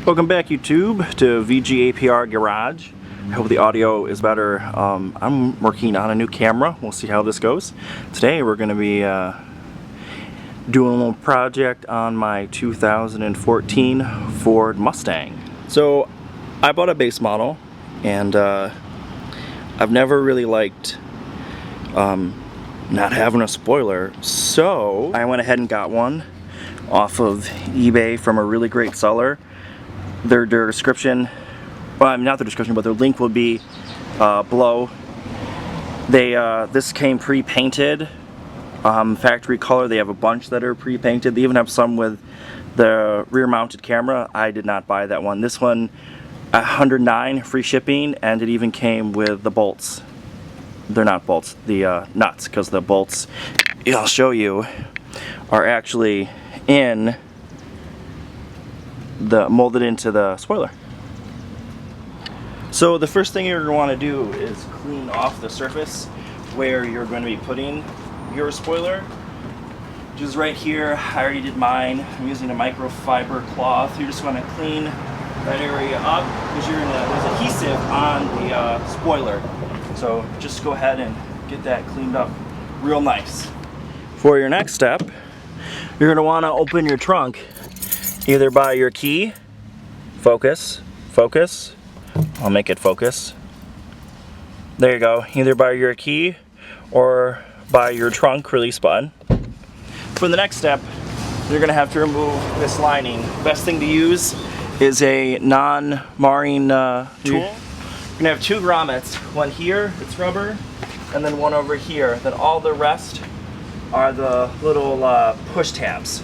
Welcome back, YouTube, to VGAPR Garage. I hope the audio is better. I'm working on a new camera. We'll see how this goes. Today we're going to be doing a little project on my 2014 Ford Mustang. So I bought a base model, and I've never really liked not having a spoiler, so I went ahead and got one off of eBay from a really great seller. Their description, well, not the description, but their link will be below. This came pre-painted, factory color. They have a bunch that are pre-painted. They even have some with the rear-mounted camera. I did not buy that one. This one, $109 free shipping, and it even came with the bolts. They're not bolts, the nuts, because the bolts, I'll show you, are actually in molded into the spoiler. So the first thing you're going to want to do is clean off the surface where you're going to be putting your spoiler. Which is right here. I already did mine. I'm using a microfiber cloth. You just want to clean that area up because there's adhesive on the spoiler. So just go ahead and get that cleaned up real nice. For your next step, you're going to want to open your trunk either by your key, focus, I'll make it focus. There you go, either by your key or by your trunk release button. For the next step, you're gonna have to remove this lining. Best thing to use is a non-marring tool. You're gonna have two grommets, one here, it's rubber, and then one over here. Then all the rest are the little push tabs.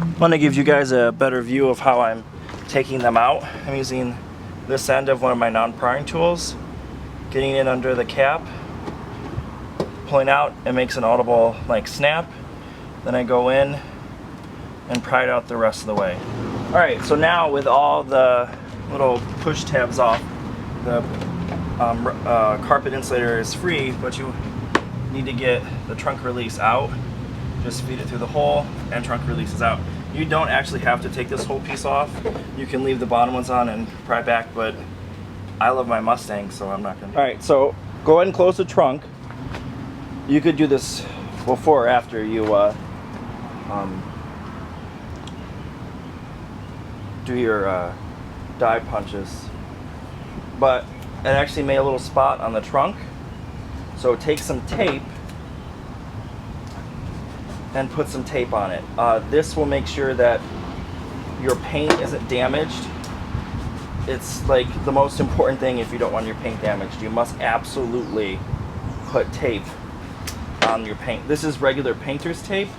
I want to give you guys a better view of how I'm taking them out. I'm using this end of one of my non-prying tools, getting it under the cap, pulling out. It makes an audible like snap. Then I go in and pry it out the rest of the way. Alright, so now with all the little push tabs off, the carpet insulator is free, but you need to get the trunk release out. Just feed it through the hole and trunk release is out. You don't actually have to take this whole piece off. You can leave the bottom ones on and pry back, but I love my Mustang, so I'm not gonna. Alright, so go ahead and close the trunk. You could do this before or after you do your die punches. But it actually made a little spot on the trunk. So take some tape and put some tape on it. This will make sure that your paint isn't damaged. It's like the most important thing if you don't want your paint damaged. You must absolutely put tape on your paint. This is regular painter's tape.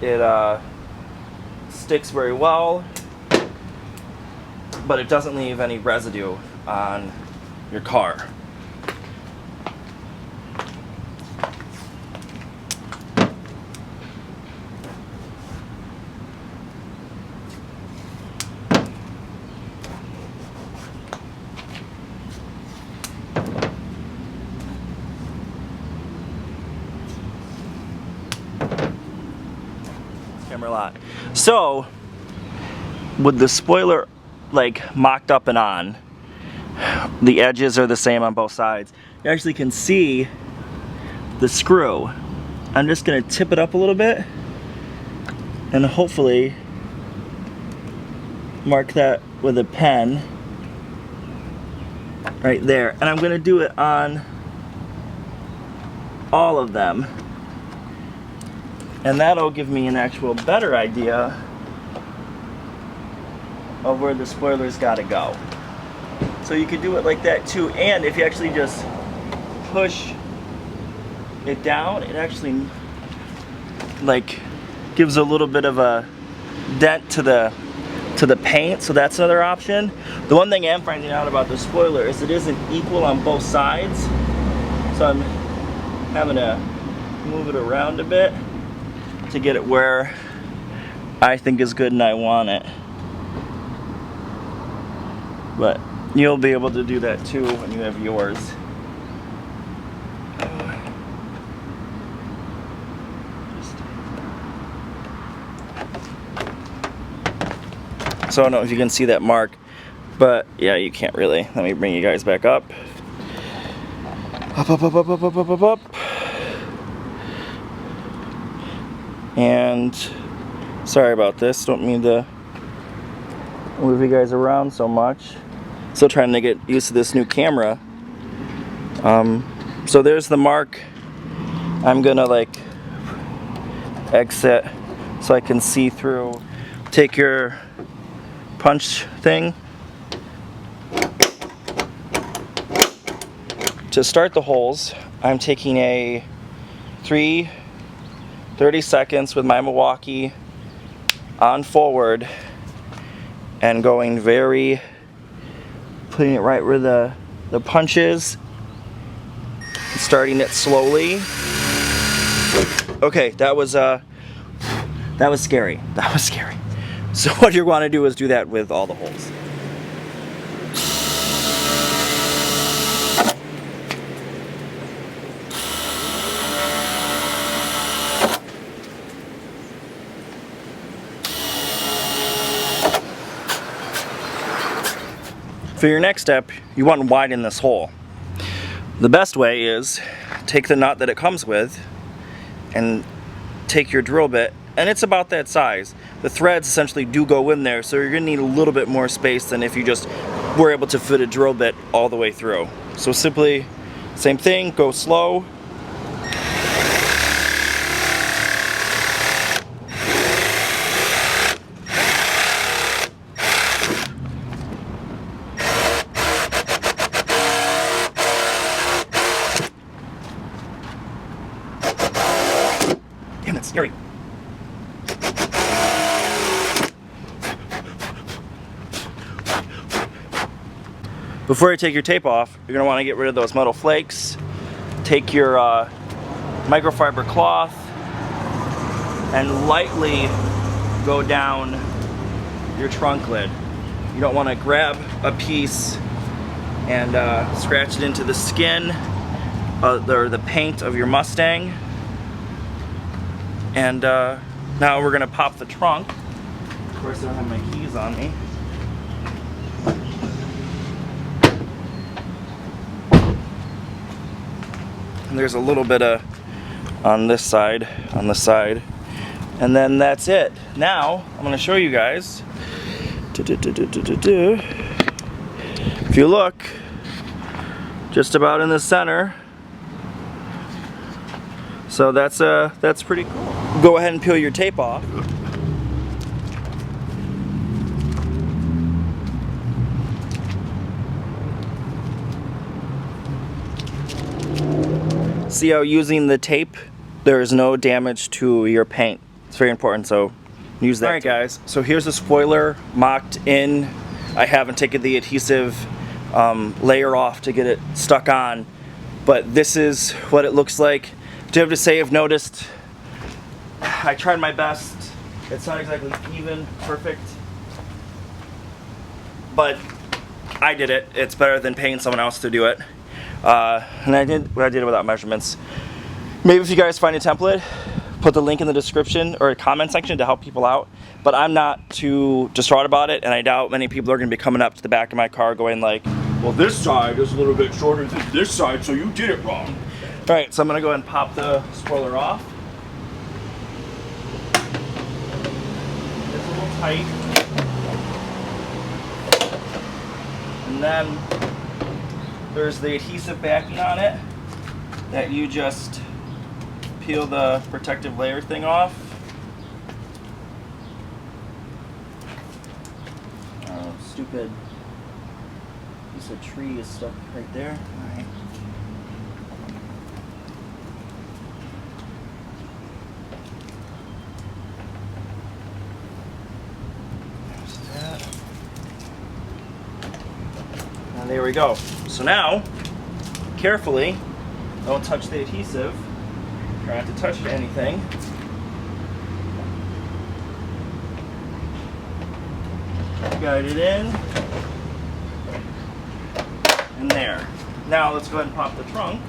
It sticks very well, but it doesn't leave any residue on your car. Camera lot. So with the spoiler like mocked up and on, the edges are the same on both sides. You actually can see the screw. I'm just gonna tip it up a little bit and hopefully mark that with a pen right there. And I'm gonna do it on all of them. And that'll give me an actual better idea of where the spoiler's got to go. So you could do it like that too, and if you actually just push it down, it actually like gives a little bit of a dent to the paint, so that's another option. The one thing I'm finding out about the spoiler is it isn't equal on both sides, so I'm having to move it around a bit to get it where I think is good and I want it. But you'll be able to do that too when you have yours. So I don't know if you can see that mark, but yeah, you can't really. Let me bring you guys back up. Up, up, up, up, up, up, up, up, up. And sorry about this, don't mean to move you guys around so much. Still trying to get used to this new camera. So there's the mark. I'm gonna like exit so I can see through. Take your punch thing. To start the holes, I'm taking a 30 seconds with my Milwaukee on forward and going very, putting it right where the punch is, starting it slowly. Okay, that was scary. That was scary. So what you want to do is do that with all the holes. For your next step, you want to widen this hole. The best way is take the nut that it comes with and take your drill bit, and it's about that size. The threads essentially do go in there, so you're going to need a little bit more space than if you just were able to fit a drill bit all the way through. So simply, same thing, go slow. Damn, that's scary. Before you take your tape off, you're going to want to get rid of those metal flakes. Take your microfiber cloth and lightly go down your trunk lid. You don't want to grab a piece and scratch it into the skin or the paint of your Mustang. And now we're going to pop the trunk. Of course, I don't have my keys on me. There's a little bit of on this side, on the side, and then that's it. Now I'm going to show you guys. If you look, just about in the center. So that's pretty cool. Go ahead and peel your tape off. See how using the tape, there is no damage to your paint. It's very important, so use that. Alright guys, so here's the spoiler mocked in. I haven't taken the adhesive layer off to get it stuck on, but this is what it looks like. Do have to say I've noticed, I tried my best. It's not exactly even perfect, but I did it. It's better than paying someone else to do it. And I did it without measurements. Maybe if you guys find a template, put the link in the description or comment section to help people out. But I'm not too distraught about it, and I doubt many people are going to be coming up to the back of my car going like, well, this side is a little bit shorter than this side, so you did it wrong. Alright, so I'm going to go ahead and pop the spoiler off. It's a little tight. And then there's the adhesive backing on it that you just peel the protective layer thing off. stupid piece of tree is stuck right there. All right. There's that. And there we go. So now, carefully, don't touch the adhesive. Try not to touch anything. Guide it in. And there. Now let's go ahead and pop the trunk.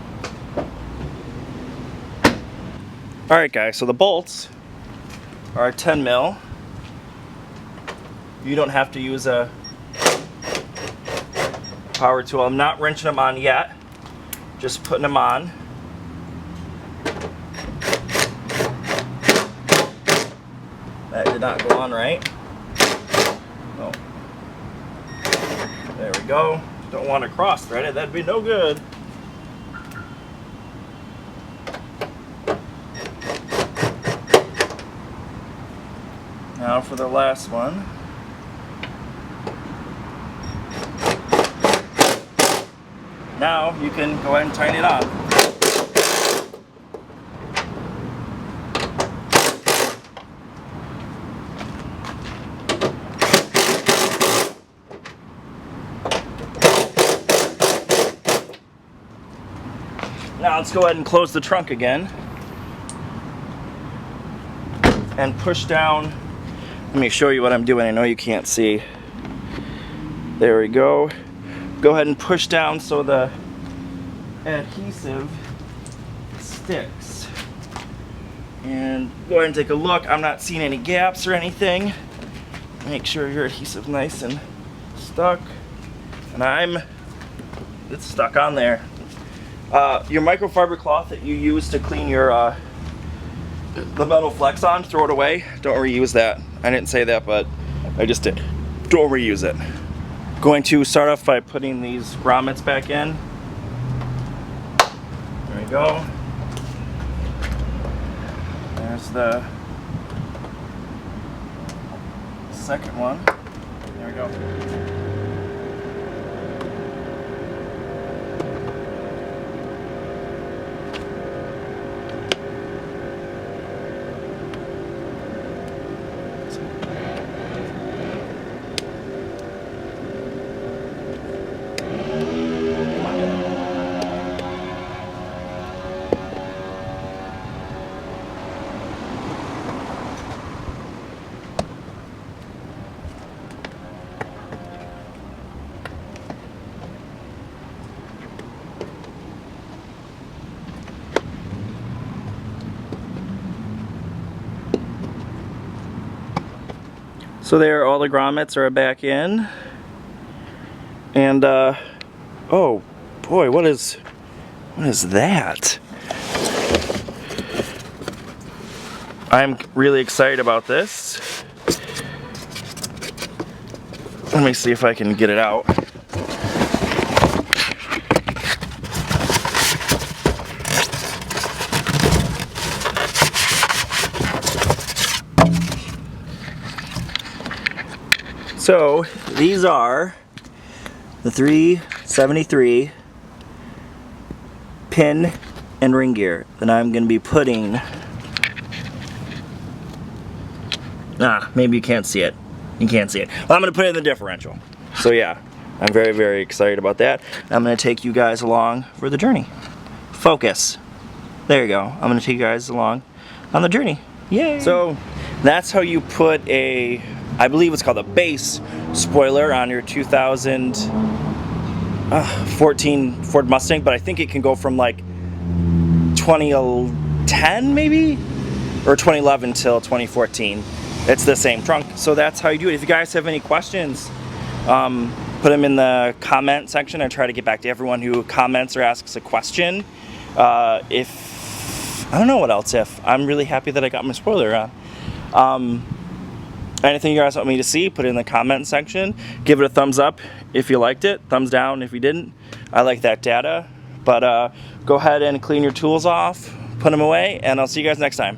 Alright guys, so the bolts are 10 mil. You don't have to use a power tool. I'm not wrenching them on yet. Just putting them on. That did not go on right. Oh. There we go. Don't want to cross thread it, that'd be no good. Now for the last one. Now you can go ahead and tighten it on. Now let's go ahead and close the trunk again and push down. Let me show you what I'm doing. I know you can't see. There we go. Go ahead and push down so the adhesive sticks. And go ahead and take a look. I'm not seeing any gaps or anything. Make sure your adhesive's nice and stuck. And it's stuck on there. Your microfiber cloth that you use to clean your the metal flex on, throw it away. Don't reuse that. I didn't say that, but I just did. Don't reuse it. Going to start off by putting these grommets back in. There we go. There's the second one. There we go. So there, all the grommets are back in, and oh boy, what is that? I'm really excited about this. Let me see if I can get it out. So these are the 373 pin and ring gear that I'm going to be putting. Maybe you can't see it. You can't see it. Well, I'm going to put it in the differential. So yeah, I'm very, very excited about that. I'm going to take you guys along for the journey. Focus. There you go. I'm going to take you guys along on the journey. Yay! So that's how you put a, I believe it's called a base spoiler on your 2014 Ford Mustang, but I think it can go from like 2010 maybe, or 2011 till 2014. It's the same trunk. So that's how you do it. If you guys have any questions, put them in the comment section. I try to get back to everyone who comments or asks a question. If I don't know what else, if I'm really happy that I got my spoiler on. Anything you guys want me to see, put it in the comment section. Give it a thumbs up if you liked it, thumbs down if you didn't. I like that data. But go ahead and clean your tools off, put them away, and I'll see you guys next time.